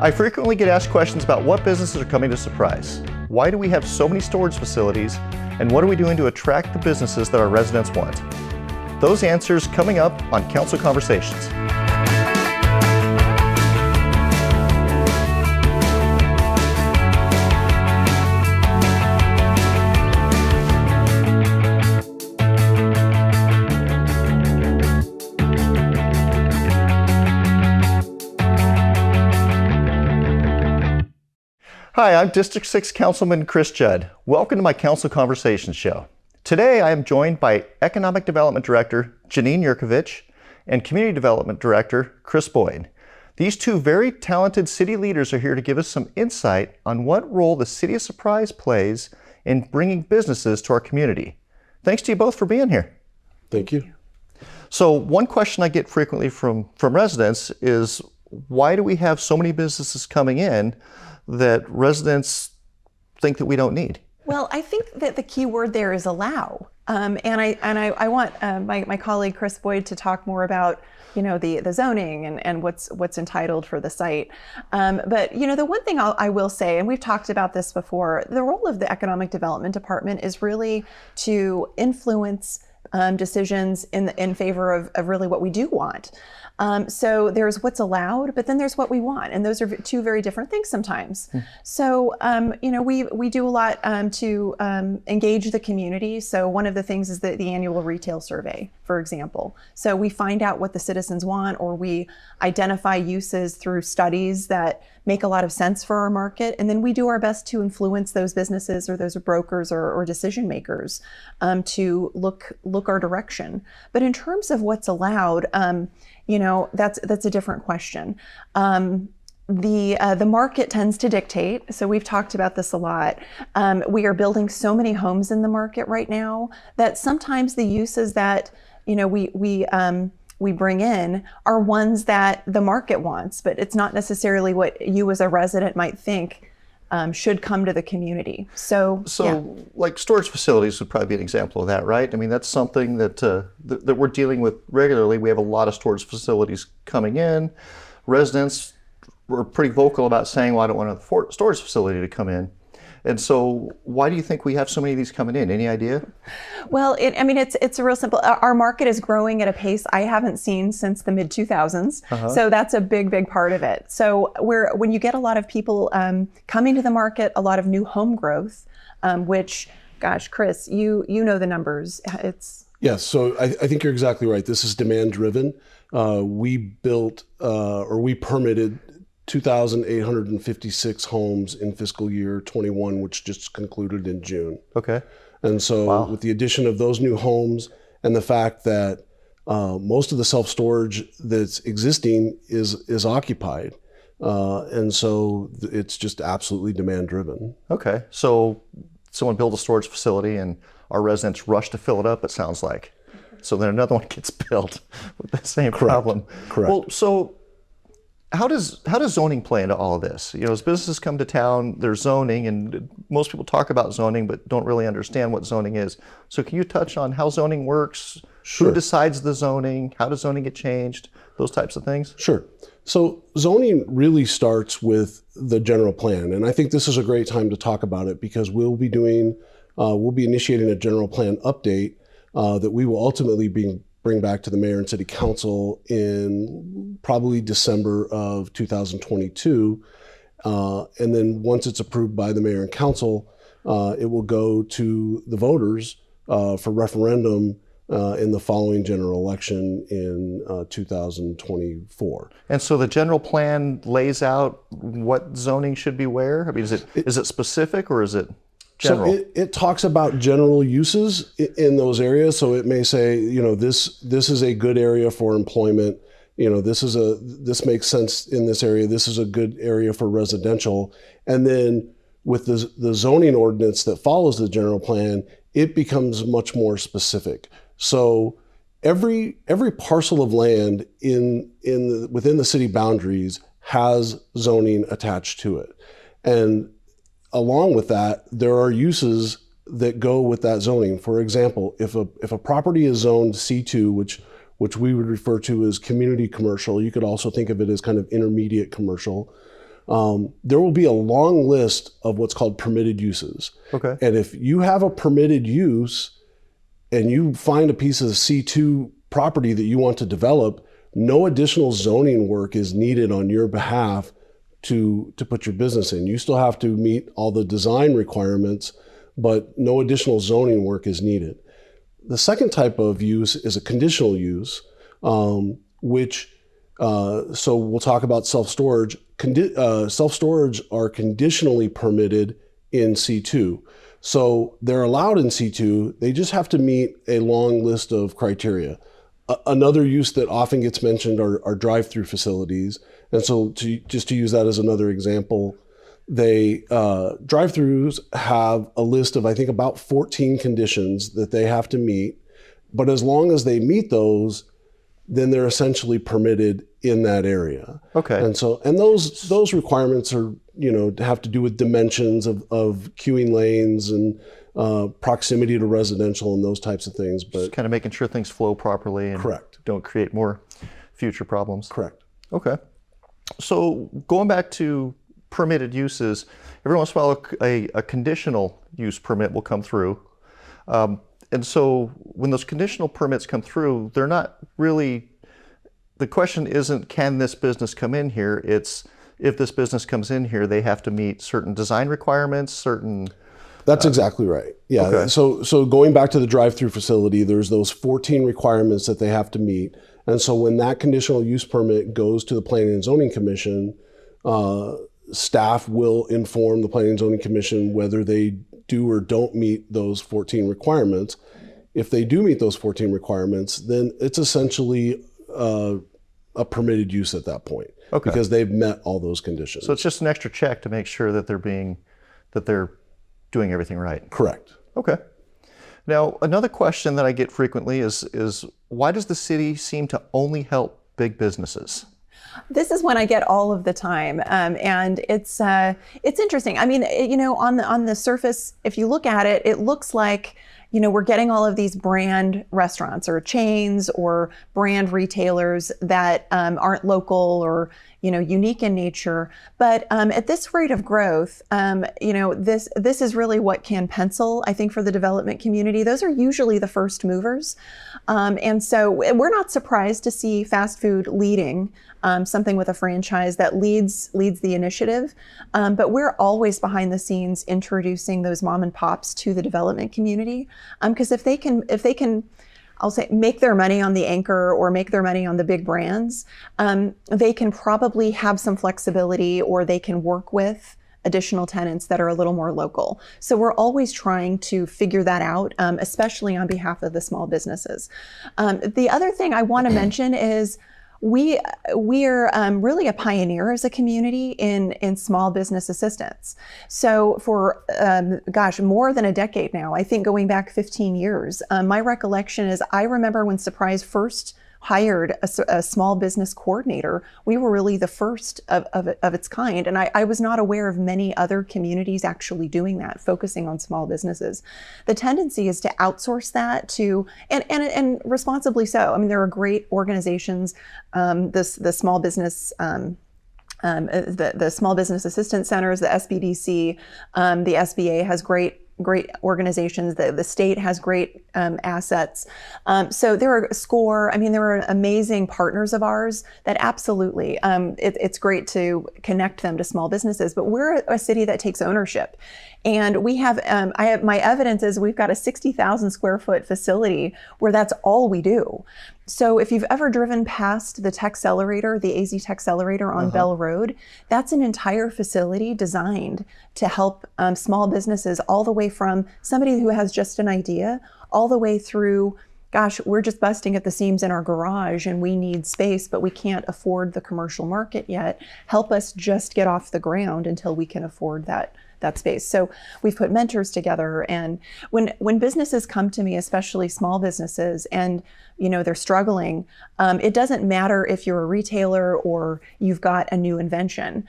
I frequently get asked questions about what businesses are coming to Surprise. Why do we have so many storage facilities? And what are we doing to attract the businesses that our residents want? Those answers coming up on Council Conversations. Hi, I'm District 6 Councilman Chris Judd. Welcome to my Council Conversations show. Today I am joined by Economic Development Director Jeanine Jerkovic and Community Development Director Chris Boyd. These two very talented city leaders are here to give us some insight on what role the City of Surprise plays in bringing businesses to our community. Thanks to you both for being here. Thank you. So one question I get frequently from residents is, why do we have so many businesses coming in that residents think that we don't need? Well, I think that the key word there is allow. And I want my colleague Chris Boyd to talk more about, the zoning and what's entitled for the site. But the one thing I will say, and we've talked about this before, the role of the Economic Development Department is really to influence decisions in favor of really what we do want. So there's what's allowed, but then there's what we want, and those are two very different things sometimes. So we do a lot to engage the community. So one of the things is the annual retail survey, for example. So we find out what the citizens want, or we identify uses through studies that make a lot of sense for our market, and then we do our best to influence those businesses or those brokers or decision makers to look our direction. But in terms of what's allowed, that's a different question. The market tends to dictate. So we've talked about this a lot. We are building so many homes in the market right now that sometimes the uses that we bring in are ones that the market wants, but it's not necessarily what you as a resident might think should come to the community. So yeah. Like storage facilities would probably be an example of that, right? I mean, that's something that that we're dealing with regularly. We have a lot of storage facilities coming in. Residents were pretty vocal about saying, well, I don't want a storage facility to come in. And so why do you think we have so many of these coming in? Any idea? Well, it's a real simple. Our market is growing at a pace I haven't seen since the mid 2000s. So that's a big part of it. So when you get a lot of people coming to the market, a lot of new home growth, which, gosh, Chris, you know the numbers. Yes, so I think you're exactly right. This is demand driven. We built or we permitted 2,856 homes in fiscal year 21, which just concluded in June. Okay. And so with the addition of those new homes and the fact that most of the self-storage that's existing is occupied. And so it's just absolutely demand driven. Okay. So someone built a storage facility and our residents rush to fill it up, it sounds like. So then another one gets built with the same problem. Correct. Well, so how does zoning play into all of this? As businesses come to town, there's zoning, and most people talk about zoning but don't really understand what zoning is. So can you touch on how zoning works? Sure. Who decides the zoning? How does zoning get changed? Those types of things? Sure. So zoning really starts with the general plan, and I think this is a great time to talk about it because we'll be initiating a general plan update that we will ultimately bring back to the mayor and city council in probably December of 2022. And then once it's approved by the mayor and council, it will go to the voters for referendum in the following general election in 2024. And so the general plan lays out what zoning should be where? I mean, is it specific or is it general? So it talks about general uses in those areas. So it may say, this is a good area for employment. This makes sense in this area. This is a good area for residential. And then with the zoning ordinance that follows the general plan, it becomes much more specific. So every parcel of land within the city boundaries has zoning attached to it. And along with that, there are uses that go with that zoning. For example, if a property is zoned C2, which we would refer to as community commercial, you could also think of it as kind of intermediate commercial. there will be a long list of what's called permitted uses. Okay. And if you have a permitted use and you find a piece of C2 property that you want to develop, no additional zoning work is needed on your behalf to put your business in. You still have to meet all the design requirements, but no additional zoning work is needed. The second type of use is a conditional use, which, so we'll talk about self-storage. Self-storage are conditionally permitted in C2. So they're allowed in C2, they just have to meet a long list of criteria. Another use that often gets mentioned are drive-through facilities. And so just to use that as another example, drive-throughs have a list of, I think, about 14 conditions that they have to meet. But as long as they meet those, then they're essentially permitted in that area. Okay. And those requirements are, have to do with dimensions of queuing lanes and proximity to residential and those types of things. But just kind of making sure things flow properly and correct. Don't create more future problems. Correct. Okay. So going back to permitted uses, every once in a while a conditional use permit will come through. And so when those conditional permits come through, they're not really, the question isn't, can this business come in here? It's, if this business comes in here, they have to meet certain design requirements, certain... That's exactly right. Yeah. Okay. So going back to the drive-through facility, there's those 14 requirements that they have to meet. And so when that conditional use permit goes to the Planning and Zoning Commission, staff will inform the Planning and Zoning Commission whether they do or don't meet those 14 requirements. If they do meet those 14 requirements, then it's essentially a permitted use at that point. Okay. Because they've met all those conditions. So it's just an extra check to make sure that they're doing everything right. Correct. Okay. Now, another question that I get frequently is why does the city seem to only help big businesses? This is one I get all of the time, and it's interesting. I mean, on the surface, if you look at it, it looks like we're getting all of these brand restaurants or chains or brand retailers that aren't local or unique in nature. But at this rate of growth, this is really what can pencil, I think, for the development community. Those are usually the first movers. And so we're not surprised to see fast food leading something with a franchise that leads the initiative. But we're always behind the scenes introducing those mom and pops to the development community. Because if they can, I'll say, make their money on the anchor or make their money on the big brands, they can probably have some flexibility, or they can work with additional tenants that are a little more local. So we're always trying to figure that out, especially on behalf of the small businesses. The other thing I want to mention is we are really a pioneer as a community in small business assistance. So for, more than a decade now, I think going back 15 years, my recollection is I remember when Surprise first hired a small business coordinator. We were really the first of its kind. And I was not aware of many other communities actually doing that, focusing on small businesses. The tendency is to outsource that to, and responsibly so. I mean, there are great organizations, the small business, the small business assistance centers, the SBDC, the SBA has great organizations. The state has great assets. So there are SCORE. I mean, there are amazing partners of ours that absolutely, it's great to connect them to small businesses, but we're a city that takes ownership. And we have, my evidence is we've got a 60,000 square foot facility where that's all we do. So if you've ever driven past the Techcelerator, the AZ Techcelerator on Bell Road, that's an entire facility designed to help small businesses, all the way from somebody who has just an idea, all the way through, gosh, we're just busting at the seams in our garage and we need space, but we can't afford the commercial market yet. Help us just get off the ground until we can afford that space. So we've put mentors together, and when businesses come to me, especially small businesses, and they're struggling, it doesn't matter if you're a retailer or you've got a new invention.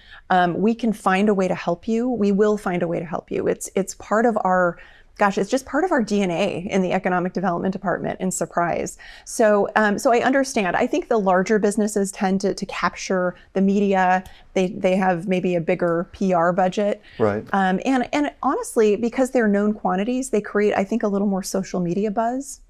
We can find a way to help you. We will find a way to help you. It's part of our gosh, it's just part of our DNA in the economic development department in Surprise. So so I understand. I think the larger businesses tend to capture the media. They have maybe a bigger PR budget. Right. And honestly, because they're known quantities, they create, I think, a little more social media buzz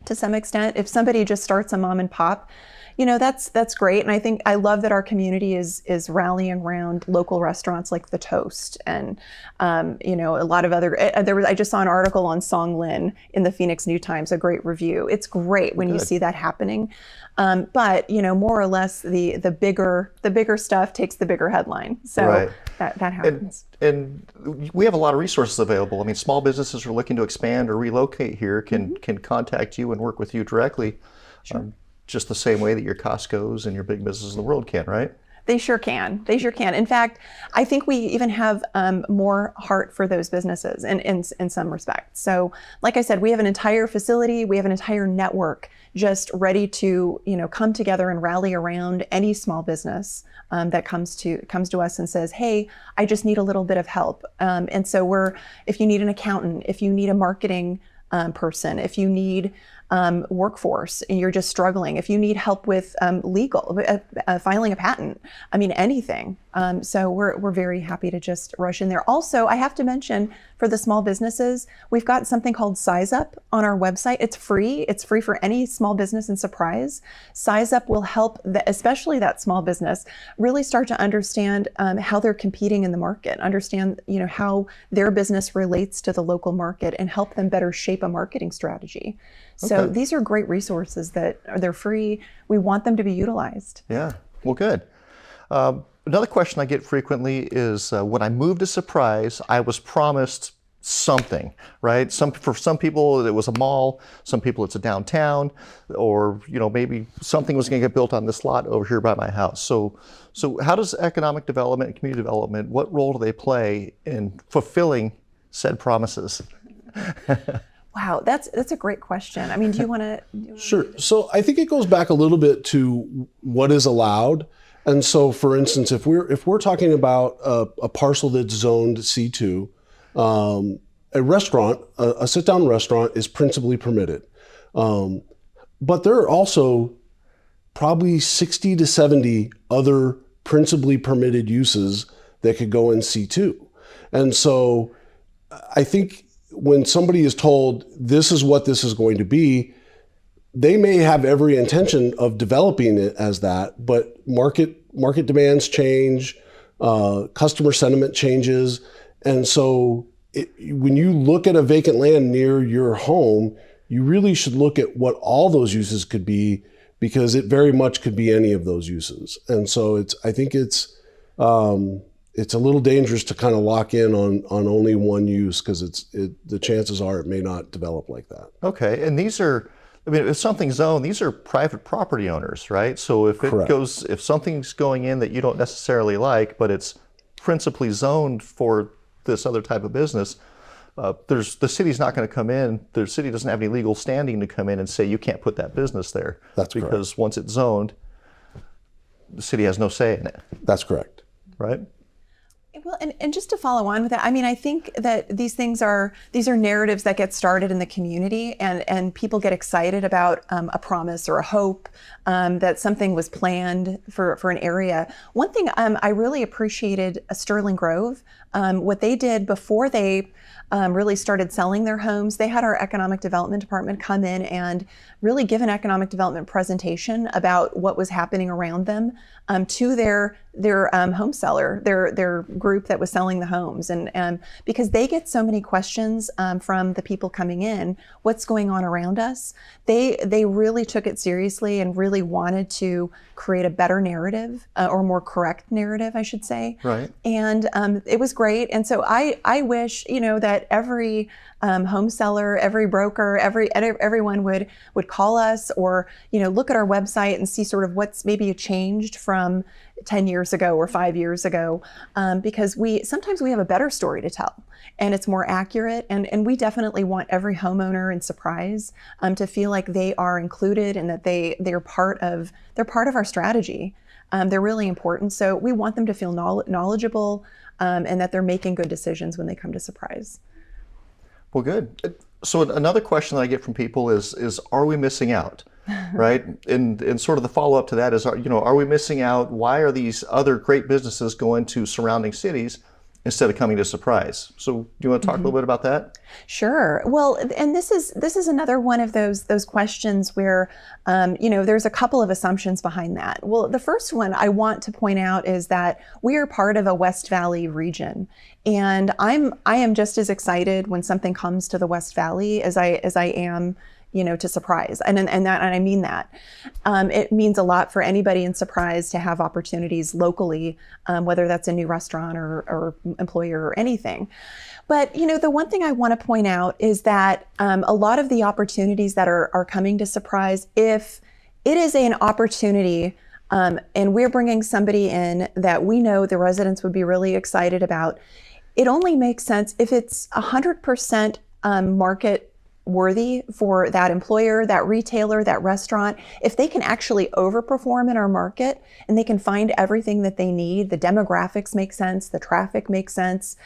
to some extent. If somebody just starts a mom and pop, that's great. And I love that our community is rallying around local restaurants like The Toast and, a lot of other, I just saw an article on Song Lin in the Phoenix New Times, a great review. It's great when you see that happening. But, more or less the bigger stuff takes the bigger headline. So Right. that happens. And we have a lot of resources available. I mean, small businesses who are looking to expand or relocate here can contact you and work with you directly. Sure. Just the same way that your Costco's and your big businesses in the world can, right? They sure can. They sure can. In fact, I think we even have more heart for those businesses in some respects. So, like I said, we have an entire facility, we have an entire network just ready to come together and rally around any small business that comes to us and says, "Hey, I just need a little bit of help." And so if you need an accountant, if you need a marketing person, if you need workforce and you're just struggling, if you need help with legal, filing a patent, I mean, anything. So we're very happy to just rush in there. Also, I have to mention for the small businesses, we've got something called Size Up on our website. It's free. It's free for any small business in Surprise. Size Up will help, especially that small business, really start to understand how they're competing in the market, understand how their business relates to the local market, and help them better shape a marketing strategy. So these are great resources they're free. We want them to be utilized. Yeah, well, good. Another question I get frequently is when I moved to Surprise, I was promised something, right? For some people it was a mall, some people it's a downtown, or maybe something was going to get built on this lot over here by my house. So how does economic development and community development, what role do they play in fulfilling said promises? Wow, that's a great question. I mean, do you want to? Sure. So I think it goes back a little bit to what is allowed. And so, for instance, if we're talking about a parcel that's zoned C2, a restaurant, a sit-down restaurant is principally permitted. But there are also probably 60 to 70 other principally permitted uses that could go in C2. And so I think when somebody is told this is what this is going to be, they may have every intention of developing it as that, but market demands change, customer sentiment changes. And so when you look at a vacant land near your home, you really should look at what all those uses could be, because it very much could be any of those uses. And so I think it's a little dangerous to kind of lock in on only one use, because the chances are it may not develop like that. Okay, and if something's zoned, these are private property owners, right? So if something's going in that you don't necessarily like, but it's principally zoned for this other type of business, the city's not going to come in. The city doesn't have any legal standing to come in and say you can't put that business there. That's correct. Because once it's zoned, the city has no say in it. That's correct. Right? Well, and just to follow on with that, I mean, I think that these are narratives that get started in the community, and people get excited about a promise or a hope that something was planned for an area. One thing I really appreciated Sterling Grove, what they did before they really started selling their homes. They had our economic development department come in and really give an economic development presentation about what was happening around them to their home seller, their group that was selling the homes. And because they get so many questions from the people coming in, what's going on around us, they really took it seriously and really wanted to create a better narrative, or more correct narrative, I should say. Right. And it was great. And so I wish, that every home seller, every broker, everyone would call us, or look at our website and see sort of what's maybe changed from 10 years ago or 5 years ago, because sometimes we have a better story to tell, and it's more accurate. And we definitely want every homeowner in Surprise to feel like they are included and that they're part of our strategy. They're really important. So we want them to feel knowledgeable and that they're making good decisions when they come to Surprise. Well, good. So another question that I get from people is are we missing out? Right? And sort of the follow-up to that is, are we missing out? Why are these other great businesses going to surrounding cities instead of coming to Surprise? So do you want to talk a little bit about that? Sure. Well, and this is another one of those questions where, there's a couple of assumptions behind that. Well, the first one I want to point out is that we are part of a West Valley region, and I am just as excited when something comes to the West Valley as I am to Surprise. And I mean that. It means a lot for anybody in Surprise to have opportunities locally, whether that's a new restaurant or employer or anything. But, the one thing I want to point out is that a lot of the opportunities that are coming to Surprise, if it is an opportunity and we're bringing somebody in that we know the residents would be really excited about, it only makes sense if it's 100% market worthy for that employer, that retailer, that restaurant. If they can actually overperform in our market and they can find everything that they need, the demographics make sense, the traffic makes sense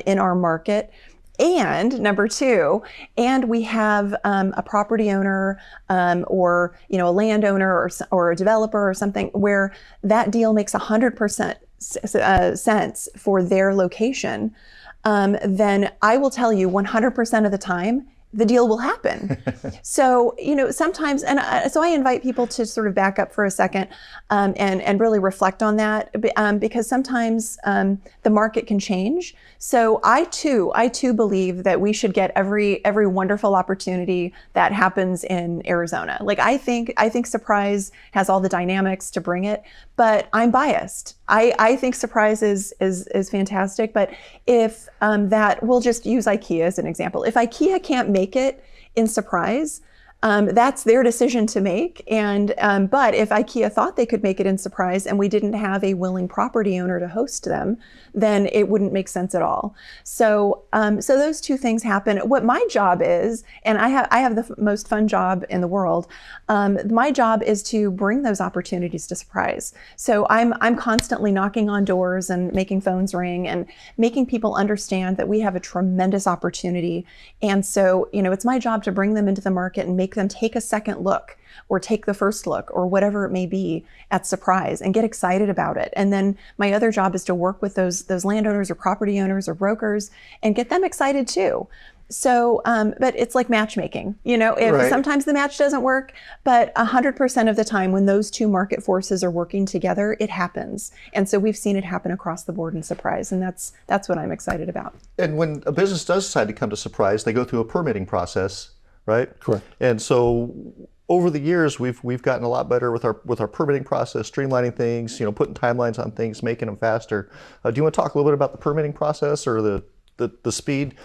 in our market. And number two, and we have a property owner or a landowner or a developer or something where that deal makes 100% sense for their location, then I will tell you 100% of the time, the deal will happen. So, sometimes, so I invite people to sort of back up for a second and really reflect on that because sometimes the market can change. So I too believe that we should get every wonderful opportunity that happens in Arizona. Like I think Surprise has all the dynamics to bring it, but I'm biased. I think Surprise is fantastic, but if we'll just use IKEA as an example. If IKEA can't make it in Surprise, that's their decision to make. And but if IKEA thought they could make it in Surprise and we didn't have a willing property owner to host them, then it wouldn't make sense at all. So so those two things happen. What my job is, and I have the most fun job in the world. My job is to bring those opportunities to Surprise. So I'm constantly knocking on doors and making phones ring and making people understand that we have a tremendous opportunity. And so it's my job to bring them into the market and make them take a second look or take the first look or whatever it may be at Surprise and get excited about it. And then my other job is to work with those landowners or property owners or brokers and get them excited too. So, but it's like matchmaking, if Right. Sometimes the match doesn't work, but 100% of the time when those two market forces are working together, it happens. And so we've seen it happen across the board in Surprise, and that's what I'm excited about. And when a business does decide to come to Surprise, they go through a permitting process, right? Correct. And so over the years, we've gotten a lot better with our permitting process, streamlining things, putting timelines on things, making them faster. Do you want to talk a little bit about the permitting process or the speed?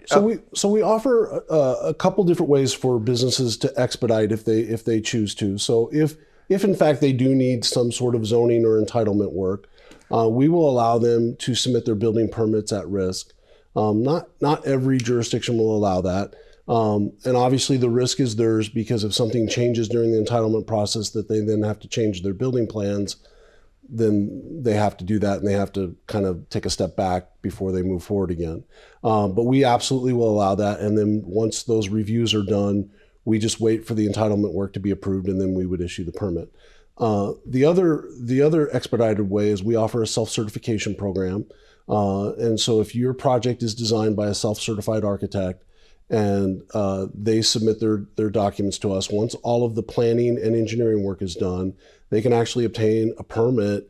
So we offer a couple different ways for businesses to expedite if they choose to. So if in fact they do need some sort of zoning or entitlement work, we will allow them to submit their building permits at risk. Not every jurisdiction will allow that. And obviously the risk is theirs because if something changes during the entitlement process that they then have to change their building plans, then they have to do that and they have to kind of take a step back before they move forward again. But we absolutely will allow that. And then once those reviews are done, we just wait for the entitlement work to be approved and then we would issue the permit. The other expedited way is we offer a self-certification program. And so if your project is designed by a self-certified architect and they submit their documents to us, once all of the planning and engineering work is done, they can actually obtain a permit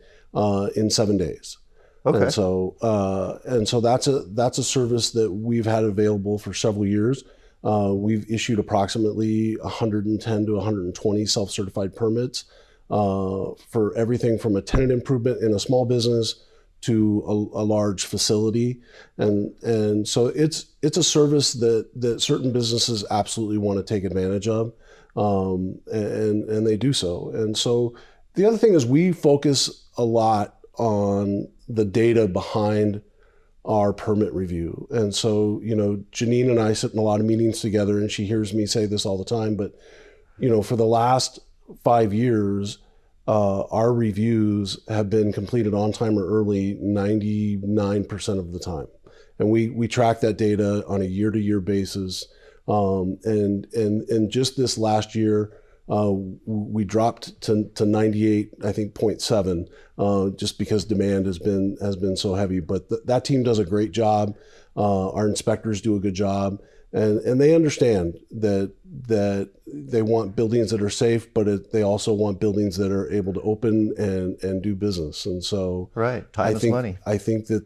in 7 days. Okay. And so that's a service that we've had available for several years. We've issued approximately 110 to 120 self-certified permits for everything from a tenant improvement in a small business to a large facility. And so it's a service that certain businesses absolutely want to take advantage of. And they do so. And so the other thing is we focus a lot on the data behind our permit review. And so, Jeanine and I sit in a lot of meetings together and she hears me say this all the time, but, for the last 5 years, our reviews have been completed on time or early 99% of the time. And we track that data on a year-to-year basis. And just this last year, we dropped to 98, I think 0.7, just because demand has been so heavy. But that team does a great job. Our inspectors do a good job, and they understand that they want buildings that are safe, but they also want buildings that are able to open and do business. And so, right, time is money. I think that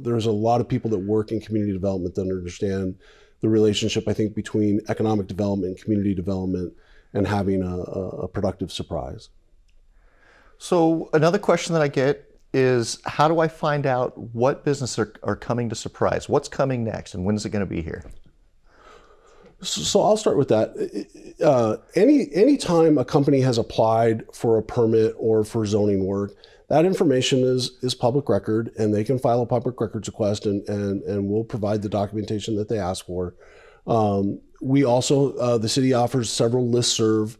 there's a lot of people that work in community development that understand the relationship, I think, between economic development and community development and having a productive surprise. So another question that I get is, how do I find out what businesses are coming to Surprise? What's coming next, and when is it going to be here? So I'll start with that. Any time a company has applied for a permit or for zoning work, that information is public record, and they can file a public records request, and we'll provide the documentation that they ask for. We also, the city offers several listserv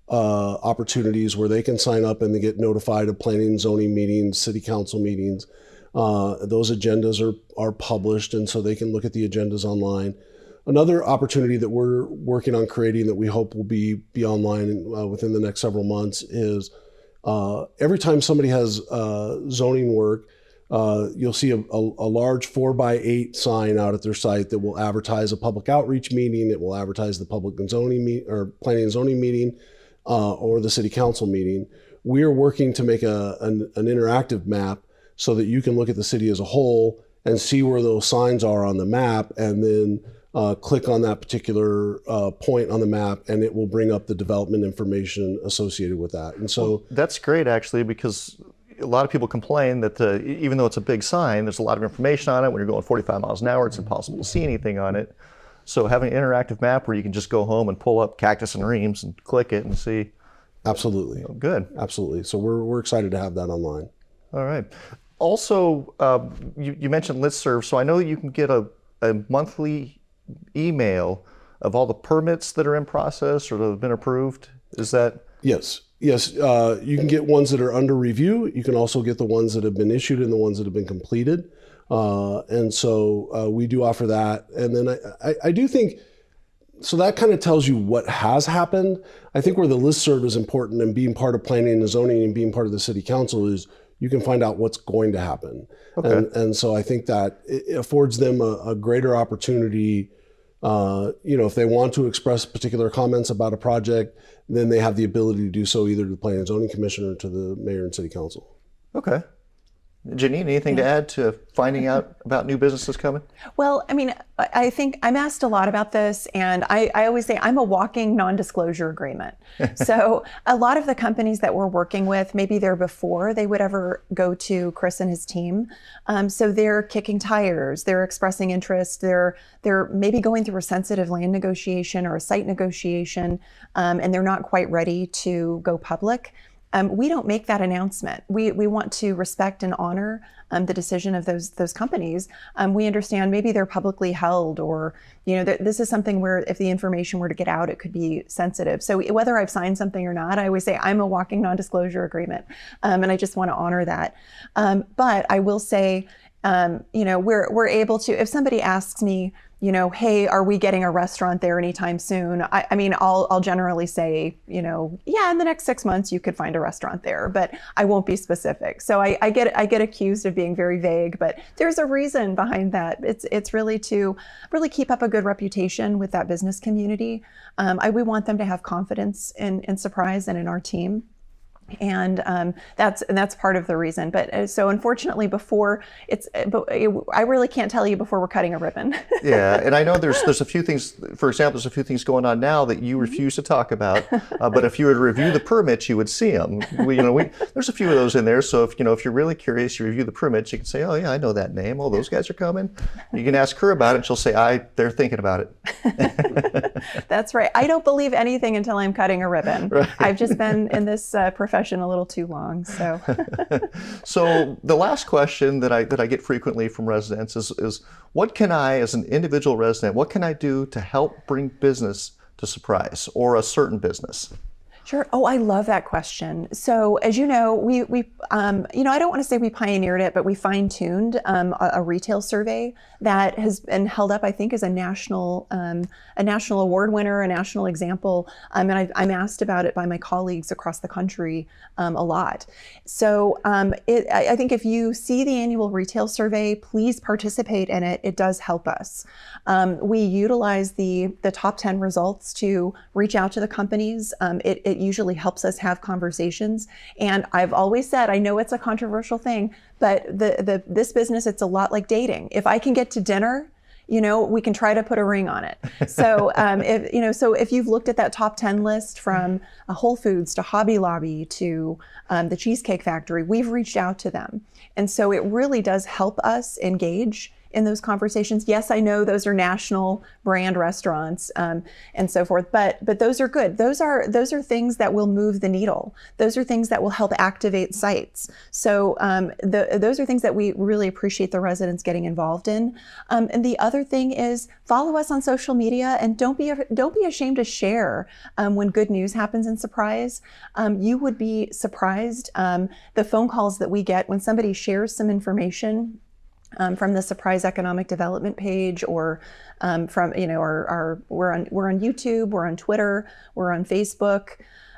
opportunities where they can sign up and they get notified of planning and zoning meetings, city council meetings. Those agendas are published, and so they can look at the agendas online. Another opportunity that we're working on creating that we hope will be online within the next several months is every time somebody has zoning work, you'll see a large 4x8 sign out at their site that will advertise a public outreach meeting. It will advertise the public and zoning or planning and zoning meeting or the city council meeting. We are working to make an interactive map so that you can look at the city as a whole and see where those signs are on the map, and then click on that particular point on the map, and it will bring up the development information associated with that. And so that's great, actually, because a lot of people complain that even though it's a big sign, there's a lot of information on it. When you're going 45 miles an hour, it's impossible to see anything on it. So having an interactive map where you can just go home and pull up Cactus and Reams and click it and see. Absolutely. Oh, good. Absolutely. So we're excited to have that online. All right. Also, you mentioned listserv, so I know that you can get a monthly email of all the permits that are in process or that have been approved. Is that? Yes. You can get ones that are under review. You can also get the ones that have been issued and the ones that have been completed. And so we do offer that. And then I do think, so that kind of tells you what has happened. I think where the listserv is important, and being part of planning and zoning and being part of the city council, is you can find out what's going to happen. Okay. And so I think that it affords them a greater opportunity. If they want to express particular comments about a project, then they have the ability to do so either to the Planning and Zoning Commission or to the mayor and city council. Okay. Jeanine, anything to add to finding out about new businesses coming? Well, I mean, I think I'm asked a lot about this, and I always say I'm a walking non-disclosure agreement. So a lot of the companies that we're working with, maybe they're before they would ever go to Chris and his team. So they're kicking tires, they're expressing interest, they're maybe going through a sensitive land negotiation or a site negotiation, and they're not quite ready to go public. We don't make that announcement. We want to respect and honor the decision of those companies. We understand maybe they're publicly held, or this is something where if the information were to get out, it could be sensitive. So whether I've signed something or not, I always say I'm a walking non-disclosure agreement, and I just want to honor that. But I will say, we're able to, if somebody asks me, hey, are we getting a restaurant there anytime soon? I'll generally say, yeah, in the next 6 months you could find a restaurant there, but I won't be specific. So I get accused of being very vague, but there's a reason behind that. It's really to really keep up a good reputation with that business community. We want them to have confidence in Surprise and in our team. And that's part of the reason. But so unfortunately, I really can't tell you before we're cutting a ribbon. Yeah, and I know there's a few things. For example, there's a few things going on now that you refuse to talk about. But if you were to review the permits, you would see them. There's a few of those in there. So if you're really curious, you review the permits. You can say, oh yeah, I know that name. Oh, those guys are coming. You can ask her about it, and she'll say, they're thinking about it. That's right. I don't believe anything until I'm cutting a ribbon. Right. I've just been in this profession a little too long. So So the last question that I get frequently from residents is what can I, as an individual resident, what can I do to help bring business to Surprise, or a certain business? Sure. Oh, I love that question. So, as you know, we I don't want to say we pioneered it, but we fine-tuned a retail survey that has been held up, I think, as a national award winner, a national example. And I'm asked about it by my colleagues across the country a lot. So, I think if you see the annual retail survey, please participate in it. It does help us. We utilize the top 10 results to reach out to the companies. It usually helps us have conversations. And I've always said, I know it's a controversial thing, but this business, it's a lot like dating. If I can get to dinner, we can try to put a ring on it. So, if you've looked at that top 10 list from Whole Foods to Hobby Lobby to the Cheesecake Factory, we've reached out to them. And so it really does help us engage in those conversations. Yes, I know those are national brand restaurants and so forth, but those are good. Those are things that will move the needle. Those are things that will help activate sites. So those are things that we really appreciate the residents getting involved in. And the other thing is follow us on social media and don't be ashamed to share when good news happens in Surprise. You would be surprised the phone calls that we get when somebody shares some information from the Surprise Economic Development page, or from we're on YouTube, we're on Twitter, we're on Facebook,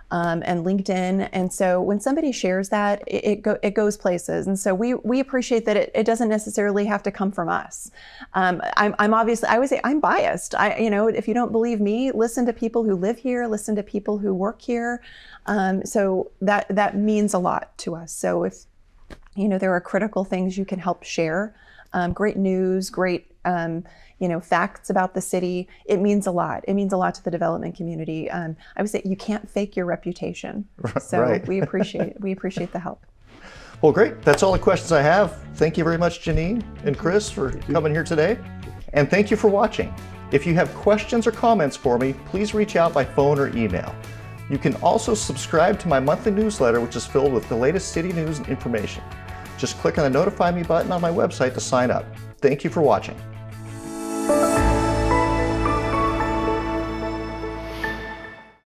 and LinkedIn. And so when somebody shares that, it goes places. And so we appreciate that it doesn't necessarily have to come from us. I'm obviously, I would say I'm biased. If you don't believe me, listen to people who live here, listen to people who work here. So that means a lot to us. So if there are critical things you can help share, great news, great facts about the city. It means a lot. It means a lot to the development community. I would say you can't fake your reputation. So right. we appreciate the help. Well, great. That's all the questions I have. Thank you very much, Jeanine and Chris, for coming here today. And thank you for watching. If you have questions or comments for me, please reach out by phone or email. You can also subscribe to my monthly newsletter, which is filled with the latest city news and information. Just click on the Notify Me button on my website to sign up. Thank you for watching.